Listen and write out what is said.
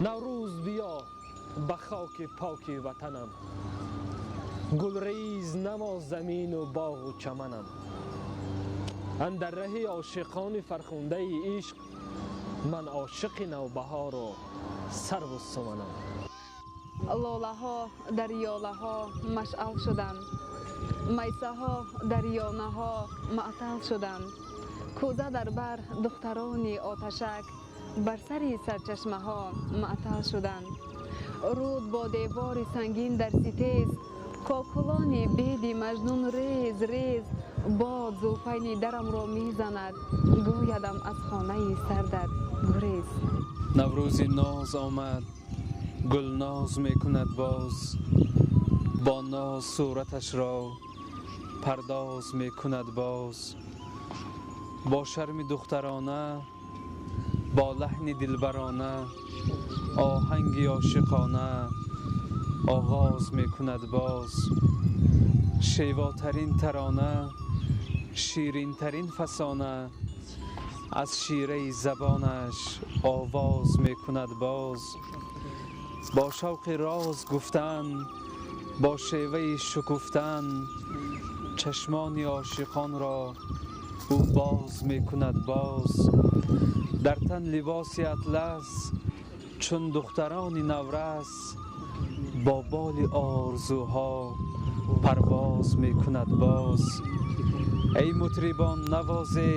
نوروز بیا به خاک پاک وطنم، گلریز نما زمین و باغ و چمنم. اندر ره عاشقان فرخنده عشق، من عاشق نوبهار و سرو و سمنم. لاله ها دریاله ها مشعل شدند، میسه ها دریانه ها معطل شدند. کوزه در بر دختران آتشک، بر سر سرچشمه ها معطل شدند. رود با دیوار سنگین در ستیز، کاکلان بید مجنون ریز ریز. باد زلفین درم را میزند، گویدم از خانه سردت گریز. نوروز ناز آمد، گل ناز می کند باز، با ناز صورتش را پرداز می کند باز. با شرم دخترانه، با لحن دلبرانه، آهنگ عاشقانه آغاز می کند باز. شیواترین ترانه، شیرین ترین فسانه، از شیره زبانش آواز می کند باز. با شوق راز گفتن، با شیوه شکفتن، چشمان عاشقان را او باز می کند باز. در تن لباس اطلس چون دختران نورس، با بال آرزوها پرواز می کند باز. ای مطربان نوازید